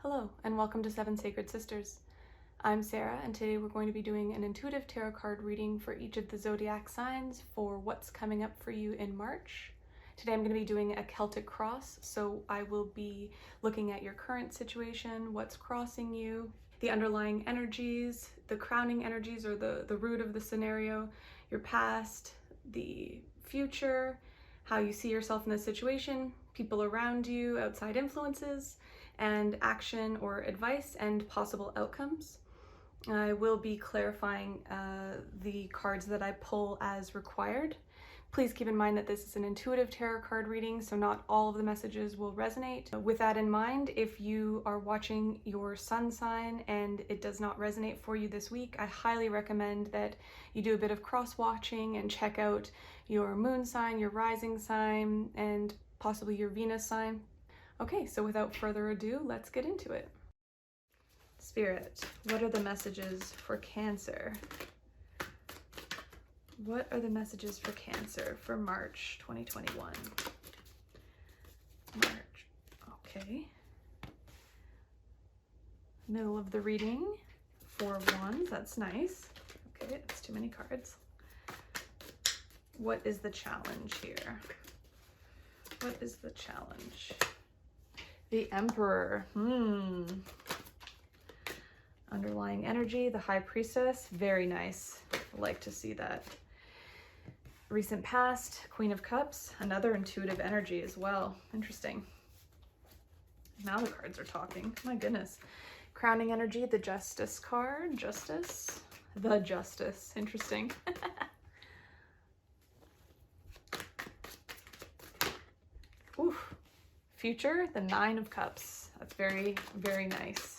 Hello, and welcome to Seven Sacred Sisters. I'm Sarah, and today we're going to be doing an intuitive tarot card reading for each of the zodiac signs for what's coming up for you in March. Today I'm going to be doing a Celtic cross, so I will be looking at your current situation, what's crossing you, the underlying energies, the crowning energies or the root of the scenario, your past, the future, how you see yourself in this situation, people around you, outside influences, and action or advice and possible outcomes. I will be clarifying the cards that I pull as required. Please keep in mind that this is an intuitive tarot card reading, so not all of the messages will resonate. With that in mind, if you are watching your sun sign and it does not resonate for you this week, I highly recommend that you do a bit of cross-watching and check out your moon sign, your rising sign, and possibly your Venus sign. Okay, so without further ado, let's get into it. Spirit, what are the messages for Cancer? What are the messages for Cancer for March 2021? March, okay. Middle of the reading, Four of Wands, that's nice. Okay, that's too many cards. What is the challenge here? What is the challenge? The Emperor, Underlying energy, the High Priestess, very nice. I like to see that. Recent past, Queen of Cups, another intuitive energy as well. Interesting. Now the cards are talking, my goodness. Crowning energy, the Justice card, Justice, the Justice, interesting. Oof. Future, the Nine of Cups. That's very, very nice.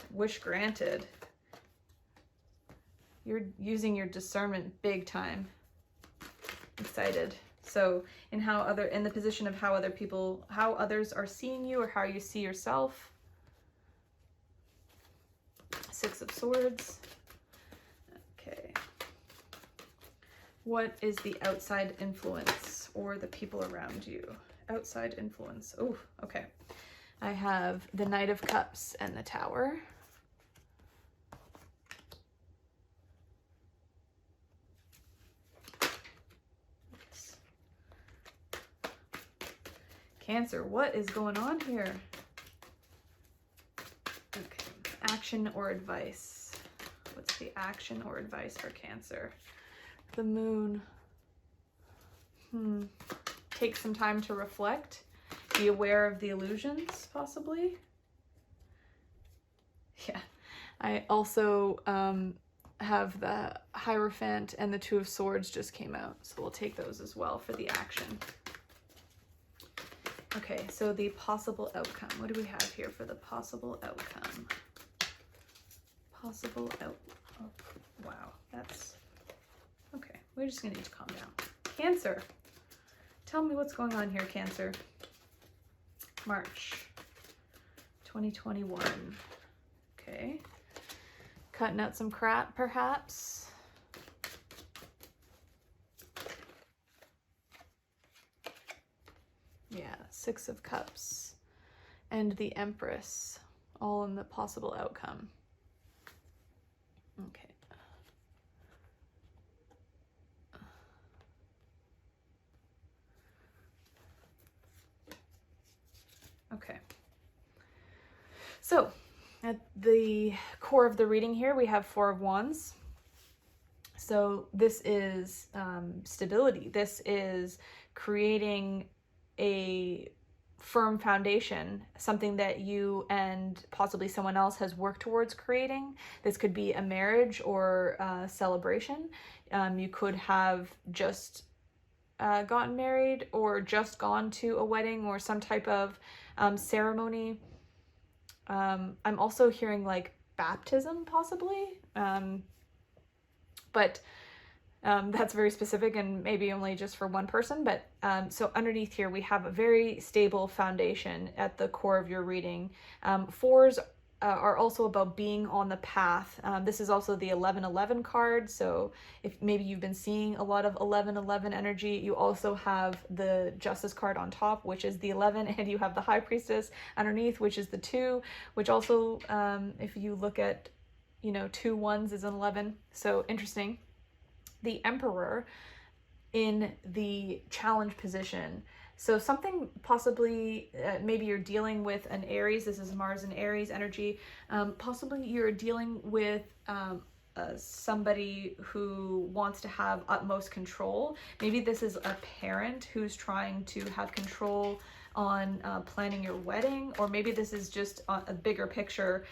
Wish granted. You're using your discernment big time. Excited. So in the position of how others are seeing you or how you see yourself. Six of Swords. Okay. What is the outside influence or the people around you? Outside influence. Oh, okay. I have the Knight of Cups and the Tower. Oops. Cancer, what is going on here? Okay, action or advice. What's the action or advice for Cancer? The Moon. Take some time to reflect. Be aware of the illusions, possibly. Yeah. I also have the Hierophant and the Two of Swords just came out, so we'll take those as well for the action. Okay, so the possible outcome. What do we have here for the possible outcome? Possible out. Oh, wow, that's okay. We're just gonna need to calm down. Cancer. Tell me what's going on here, Cancer. March 2021. Okay. Cutting out some crap, perhaps. Yeah, Six of Cups and the Empress, all in the possible outcome. Okay. Okay. So at the core of the reading here, we have Four of Wands. So this is stability. This is creating a firm foundation, something that you and possibly someone else has worked towards creating. This could be a marriage or a celebration. You could have just gotten married or just gone to a wedding or some type of ceremony. I'm also hearing like baptism possibly, but that's very specific and maybe only just for one person. But so underneath here we have a very stable foundation at the core of your reading. Fours are also about being on the path. This is also the 1111 card, so if maybe you've been seeing a lot of 1111 energy, you also have the Justice card on top, which is the 11, and you have the High Priestess underneath, which is the 2, which also, if you look at, 2 ones is an 11, so interesting. The Emperor in the challenge position. So something possibly, maybe you're dealing with an Aries, this is Mars and Aries energy, possibly you're dealing with somebody who wants to have utmost control. Maybe this is a parent who's trying to have control on planning your wedding, or maybe this is just a bigger picture,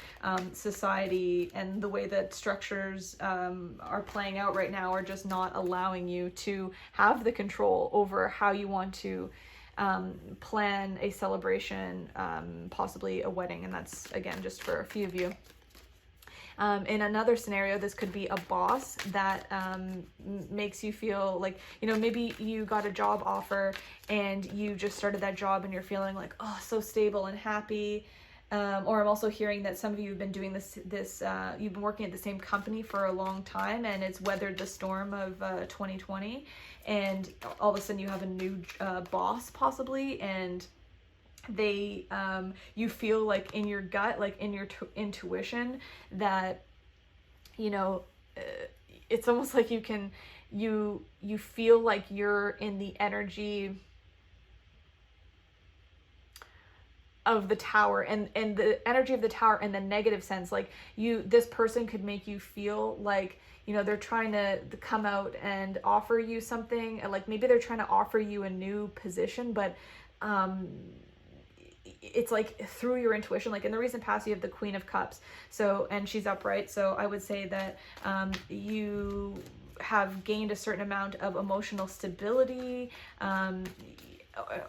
society and the way that structures are playing out right now are just not allowing you to have the control over how you want to plan a celebration, possibly a wedding, and that's again just for a few of you. In another scenario, this could be a boss that makes you feel like, maybe you got a job offer and you just started that job and you're feeling like, oh, so stable and happy. Or I'm also hearing that some of you have been doing this you've been working at the same company for a long time, and it's weathered the storm of 2020, and all of a sudden you have a new boss possibly, and they you feel like in your gut, like in your intuition, that it's almost like you feel like you're in the energy of the tower, and the energy of the tower in the negative sense, like this person could make you feel like they're trying to come out and offer you something, like maybe they're trying to offer you a new position, but it's like through your intuition. Like in the recent past you have the Queen of Cups, so, and she's upright, so I would say that you have gained a certain amount of emotional stability,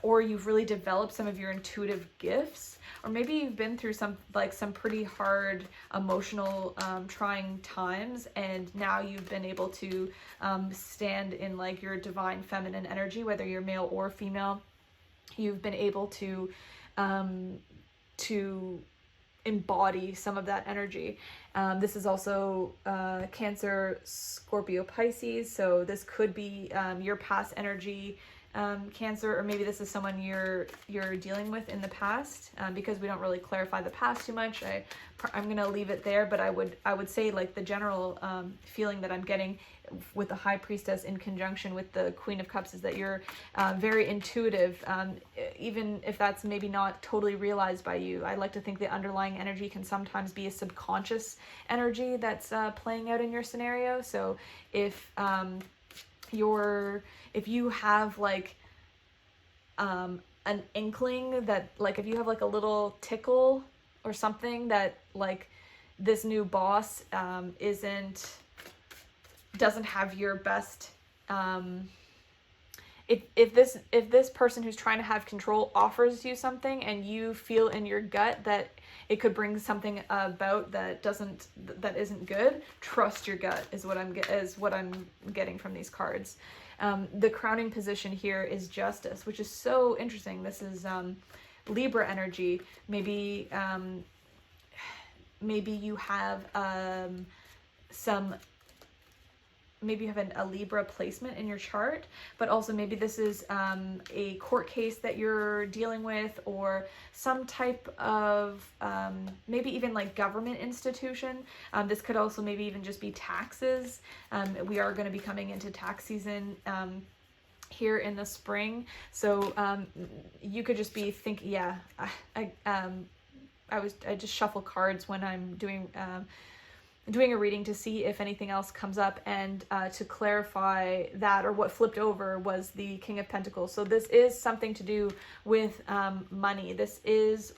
or you've really developed some of your intuitive gifts, or maybe you've been through some pretty hard emotional trying times, and now you've been able to stand in like your divine feminine energy, whether you're male or female. You've been able to embody some of that energy. This is also Cancer, Scorpio, Pisces, so this could be your past energy, Cancer, or maybe this is someone you're dealing with in the past. Because we don't really clarify the past too much, I'm gonna leave it there, but I would say like the general feeling that I'm getting with the High Priestess in conjunction with the Queen of Cups is that you're very intuitive, even if that's maybe not totally realized by you. I like to think the underlying energy can sometimes be a subconscious energy that's playing out in your scenario. So if you have like an inkling that, like, if you have like a little tickle or something that like this new boss doesn't have your best, if this person who's trying to have control offers you something and you feel in your gut that it could bring something about that isn't good, trust your gut is what I'm getting from these cards. The crowning position here is Justice, which is so interesting. This is Libra energy. Maybe you have maybe you have a Libra placement in your chart, but also maybe this is a court case that you're dealing with, or some type of maybe even like government institution. This could also maybe even just be taxes. We are going to be coming into tax season here in the spring, so you could just be thinking, yeah, I just shuffle cards when I'm doing a reading to see if anything else comes up, and to clarify that, or what flipped over was the King of Pentacles. So this is something to do with money. This is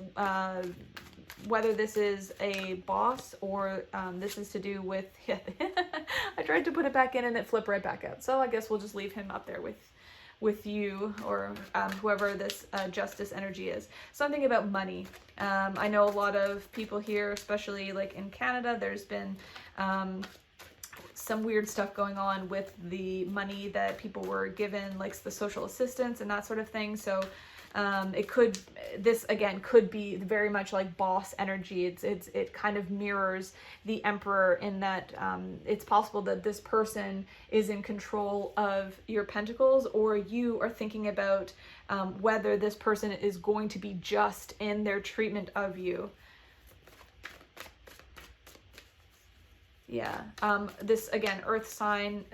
whether this is a boss or this is to do with I tried to put it back in and it flipped right back out, so I guess we'll just leave him up there with you, or whoever this Justice energy is. Something about money. I know a lot of people here, especially like in Canada, there's been some weird stuff going on with the money that people were given, like the social assistance and that sort of thing. So This again could be very much like boss energy. It kind of mirrors the Emperor in that it's possible that this person is in control of your pentacles, or you are thinking about whether this person is going to be just in their treatment of you. Yeah, this again, earth sign,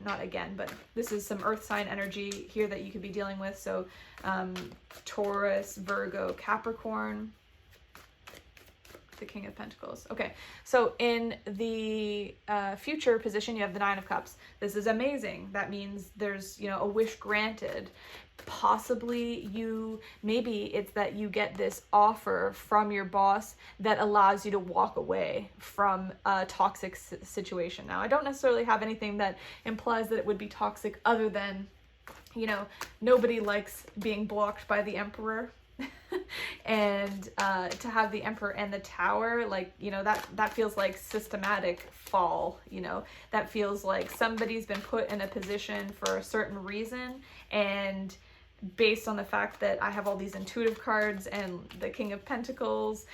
not again, but this is some earth sign energy here that you could be dealing with. So Taurus, Virgo, Capricorn, the King of Pentacles. Okay, so in the future position, you have the Nine of Cups. This is amazing. That means there's, you know, a wish granted. Possibly maybe it's that you get this offer from your boss that allows you to walk away from a toxic situation. Now, I don't necessarily have anything that implies that it would be toxic other than, you know, nobody likes being blocked by the Emperor. And to have the Emperor and the Tower, like, you know, that feels like systematic fall, you know, that feels like somebody's been put in a position for a certain reason, and based on the fact that I have all these intuitive cards and the King of Pentacles,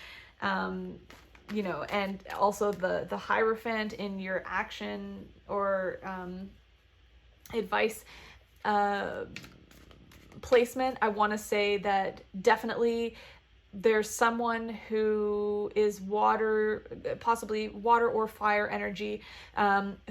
you know, and also the Hierophant in your action or advice placement, I want to say that definitely there's someone who is water, possibly water or fire energy,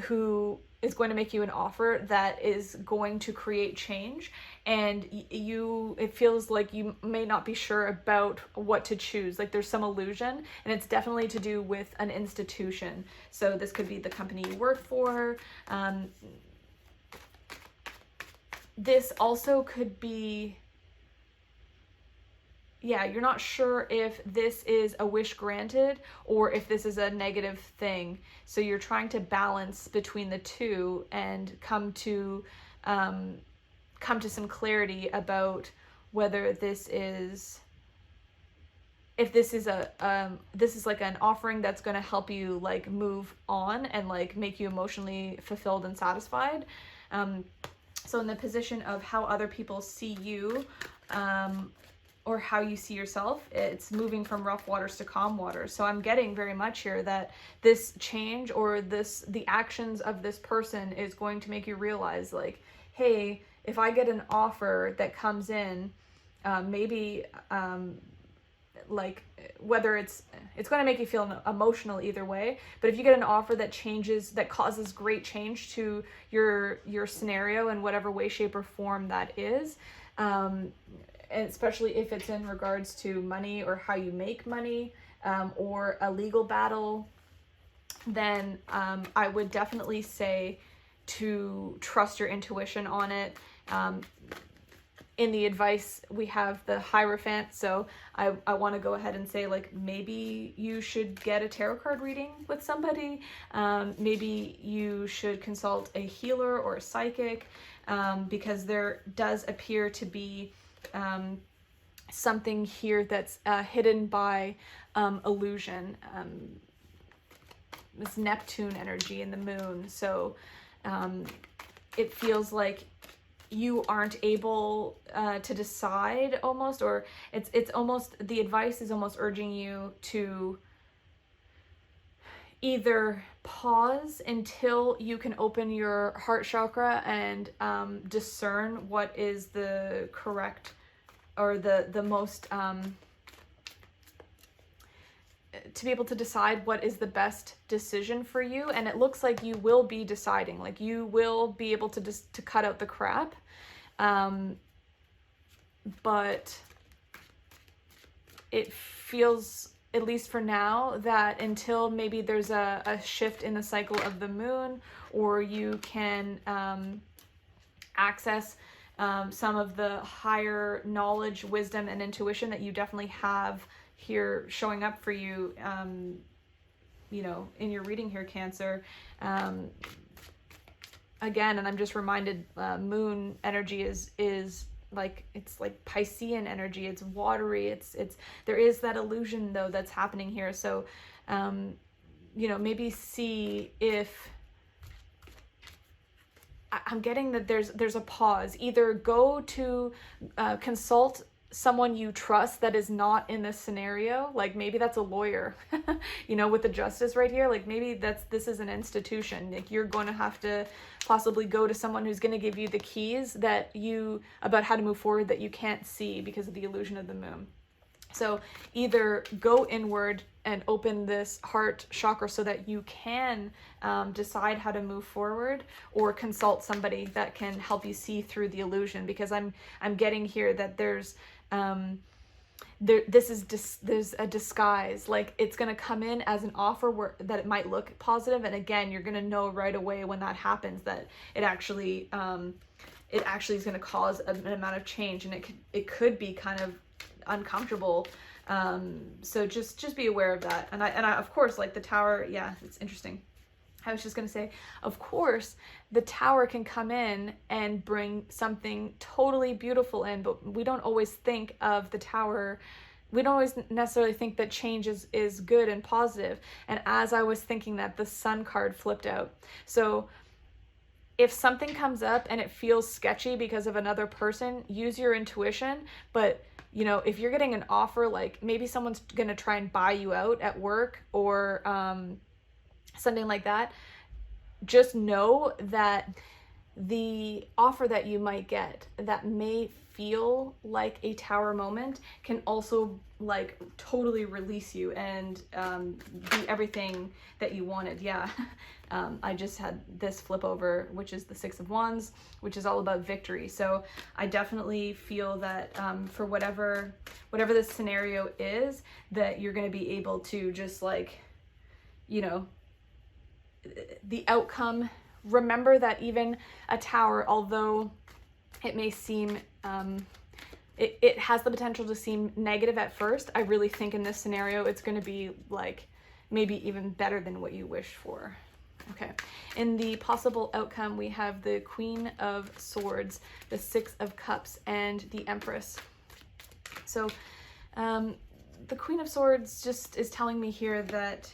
who is going to make you an offer that is going to create change, and it feels like you may not be sure about what to choose. Like there's some illusion, and it's definitely to do with an institution. So this could be the company you work for. This also could be, yeah, you're not sure if this is a wish granted or if this is a negative thing. So you're trying to balance between the two and come to some clarity about whether this is, if this is this is like an offering that's going to help you like move on and like make you emotionally fulfilled and satisfied. So in the position of how other people see you, or how you see yourself, it's moving from rough waters to calm waters. So I'm getting very much here that this change or the actions of this person is going to make you realize like, hey, if I get an offer that comes in, maybe like whether it's going to make you feel emotional either way, but if you get an offer that changes, that causes great change to your scenario in whatever way, shape, or form that is, especially if it's in regards to money or how you make money, or a legal battle, then I would definitely say to trust your intuition on it. In the advice, we have the Hierophant, so I want to go ahead and say, like, maybe you should get a tarot card reading with somebody. Maybe you should consult a healer or a psychic, because there does appear to be something here that's hidden by illusion. This Neptune energy in the moon. So it feels like you aren't able to decide almost, or it's almost, the advice is almost urging you to either pause until you can open your heart chakra and discern what is the correct or the most to be able to decide what is the best decision for you. And it looks like you will be deciding, like you will be able to to cut out the crap, but it feels, at least for now, that until maybe there's a shift in the cycle of the moon, or you can access some of the higher knowledge, wisdom, and intuition that you definitely have here showing up for you, you know, in your reading here, Cancer. Again, and I'm just reminded, moon energy is like, it's like Piscean energy. It's watery. It's there is that illusion though that's happening here. So, you know, maybe see if I'm getting that there's a pause. Either go to consult someone you trust that is not in this scenario. Like maybe that's a lawyer, you know, with the justice right here. Like maybe this is an institution. Like you're going to have to possibly go to someone who's going to give you the keys about how to move forward that you can't see because of the illusion of the moon. So either go inward and open this heart chakra so that you can decide how to move forward, or consult somebody that can help you see through the illusion, because I'm getting here that there's there's a disguise. Like it's going to come in as an offer that it might look positive, and again you're going to know right away when that happens that it actually is going to cause an amount of change, and it could be kind of uncomfortable. So just be aware of that. And I of course, like the Tower, yeah, it's interesting. I was just going to say, of course, the Tower can come in and bring something totally beautiful in, but we don't always think of the Tower. We don't always necessarily think that change is good and positive. And as I was thinking that, the Sun card flipped out. So if something comes up and it feels sketchy because of another person, use your intuition. But you know, if you're getting an offer, like maybe someone's going to try and buy you out at work, or something like that, just know that the offer that you might get that may feel like a Tower moment can also like totally release you and be everything that you wanted. Yeah. I just had this flip over, which is the Six of Wands, which is all about victory. So I definitely feel that for whatever this scenario is, that you're going to be able to just like, you know, the outcome. Remember that even a Tower, although it may seem, it has the potential to seem negative at first, I really think in this scenario it's going to be like maybe even better than what you wished for. Okay, in the possible outcome, we have the Queen of Swords, the Six of Cups, and the Empress. So the Queen of Swords just is telling me here that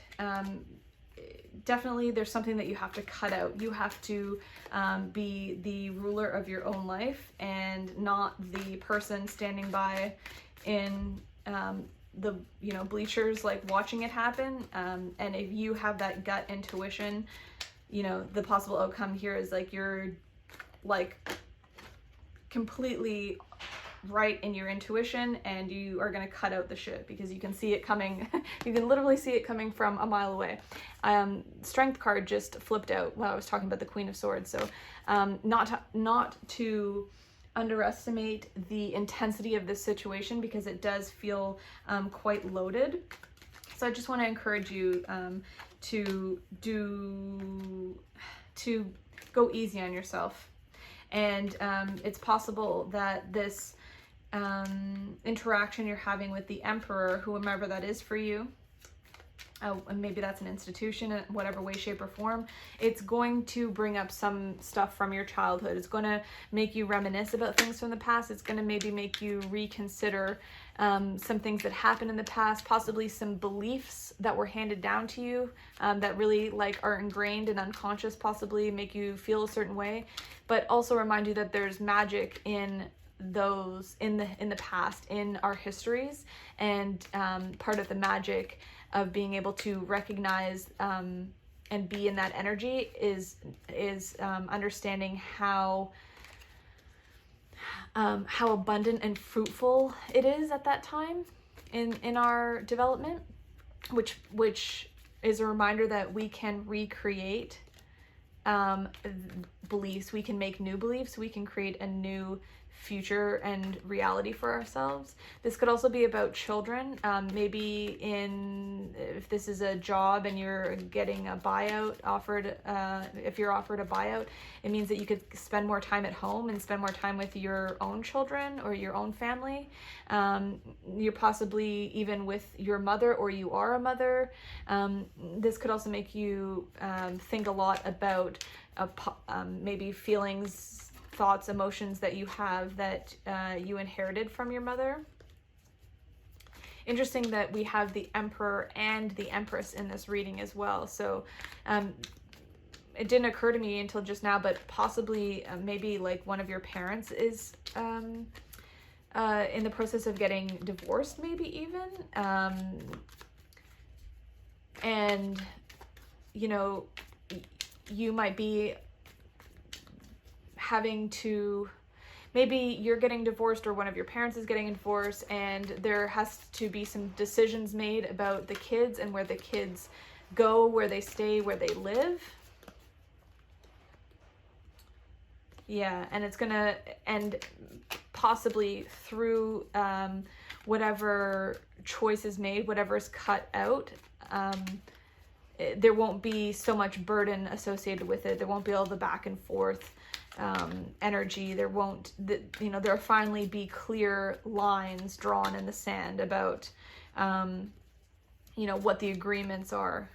definitely there's something that you have to cut out. You have to be the ruler of your own life and not the person standing by in the bleachers, like watching it happen. And if you have that gut intuition, you know, the possible outcome here is like you're like completely right in your intuition, and you are going to cut out the shit because you can see it coming. You can literally see it coming from a mile away. Strength card just flipped out while I was talking about the Queen of Swords. So not to underestimate the intensity of this situation, because it does feel quite loaded. So I just want to encourage you to go easy on yourself. And it's possible that this interaction you're having with the Emperor, whomever that is for you, and maybe that's an institution in whatever way, shape, or form, it's going to bring up some stuff from your childhood. It's going to make you reminisce about things from the past. It's going to maybe make you reconsider some things that happened in the past, possibly some beliefs that were handed down to you that really like are ingrained and unconscious, possibly make you feel a certain way, but also remind you that there's magic in those in the past, in our histories, and part of the magic of being able to recognize and be in that energy is understanding how abundant and fruitful it is at that time in our development, which is a reminder that we can recreate beliefs, we can make new beliefs, we can create a new future and reality for ourselves. This could also be about children. Maybe if this is a job and you're getting a buyout offered, if you're offered a buyout, it means that you could spend more time at home and spend more time with your own children or your own family. You're possibly even with your mother, or you are a mother. This could also make you think a lot about maybe feelings, thoughts, emotions that you have that you inherited from your mother. Interesting that we have the Emperor and the Empress in this reading as well. So it didn't occur to me until just now, but possibly maybe like one of your parents is in the process of getting divorced, maybe even. And, you know, you might be having to, maybe you're getting divorced or one of your parents is getting divorced, and there has to be some decisions made about the kids and where the kids go, where they stay, where they live. Yeah, and it's gonna, and possibly through whatever choice is made, whatever is cut out, there won't be so much burden associated with it. There won't be all the back and forth energy. There won't, you know, there'll finally be clear lines drawn in the sand about, you know, what the agreements are.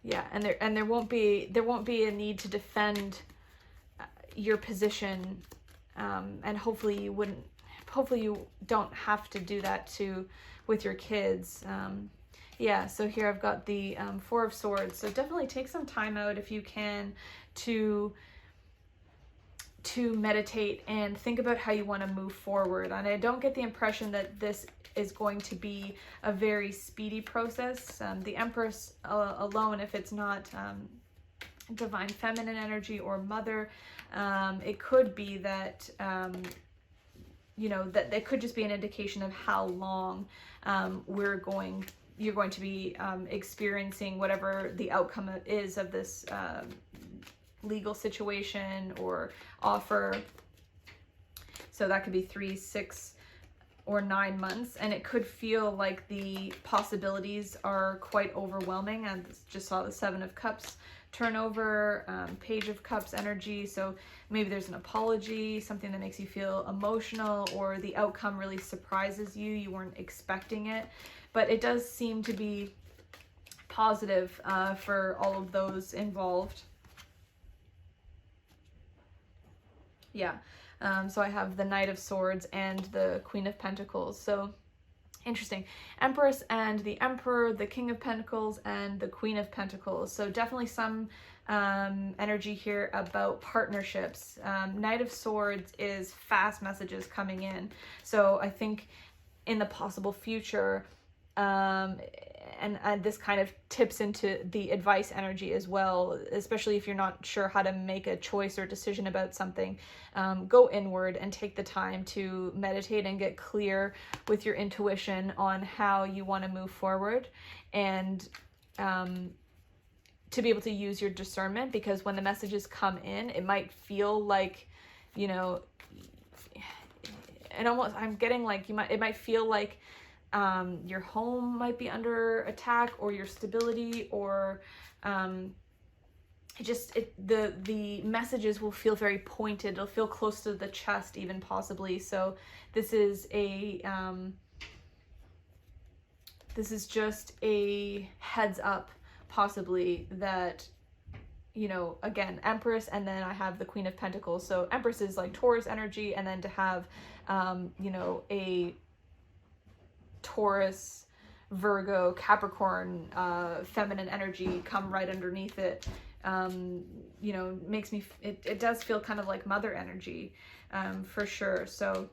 Yeah, and there won't be a need to defend your position, and hopefully you don't have to do that with your kids. Yeah, so here I've got the Four of Swords. So definitely take some time out if you can to meditate and think about how you want to move forward. And I don't get the impression that this is going to be a very speedy process. The Empress alone, if it's not divine feminine energy or mother, it could be that you know, that it could just be an indication of how long you're going to be experiencing whatever the outcome is of this legal situation or offer. So that could be 3, 6, or 9 months, and it could feel like the possibilities are quite overwhelming. I just saw the Seven of Cups turn over, Page of Cups energy, so maybe there's an apology, something that makes you feel emotional, or the outcome really surprises you, you weren't expecting it. But it does seem to be positive for all of those involved. Yeah, so I have the Knight of Swords and the Queen of Pentacles. So interesting. Empress and the Emperor, the King of Pentacles, and the Queen of Pentacles. So definitely some energy here about partnerships. Knight of Swords is fast messages coming in. So I think in the possible future, and this kind of tips into the advice energy as well, especially if you're not sure how to make a choice or decision about something. Go inward and take the time to meditate and get clear with your intuition on how you want to move forward, and to be able to use your discernment, because when the messages come in, it might feel like, you know, and almost I'm getting like it might feel like your home might be under attack, or your stability, or the messages will feel very pointed. It'll feel close to the chest even, possibly. So this is just a heads up, possibly, that, you know, again, Empress, and then I have the Queen of Pentacles. So Empress is like Taurus energy, and then to have you know, a Taurus, Virgo, Capricorn, feminine energy come right underneath it, you know, makes me, it does feel kind of like mother energy, for sure. So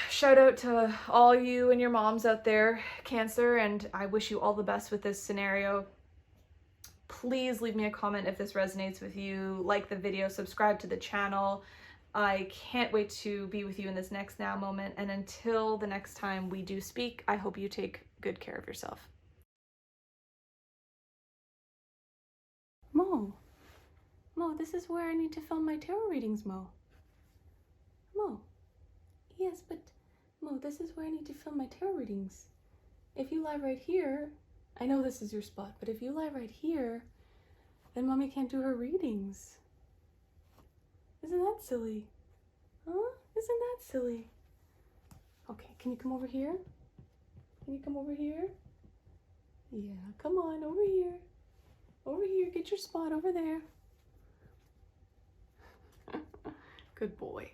shout out to all you and your moms out there, Cancer, and I wish you all the best with this scenario. Please leave me a comment if this resonates with you, like the video, subscribe to the channel. I can't wait to be with you in this next now moment, and until the next time we do speak, I hope you take good care of yourself. Mo, this is where I need to film my tarot readings, Mo. Yes, but Mo, this is where I need to film my tarot readings. If you lie right here, I know this is your spot, but if you lie right here, then Mommy can't do her readings. Isn't that silly? Huh? Isn't that silly? Okay, can you come over here? Can you come over here? Yeah, come on, over here. Over here, get your spot over there. Good boy.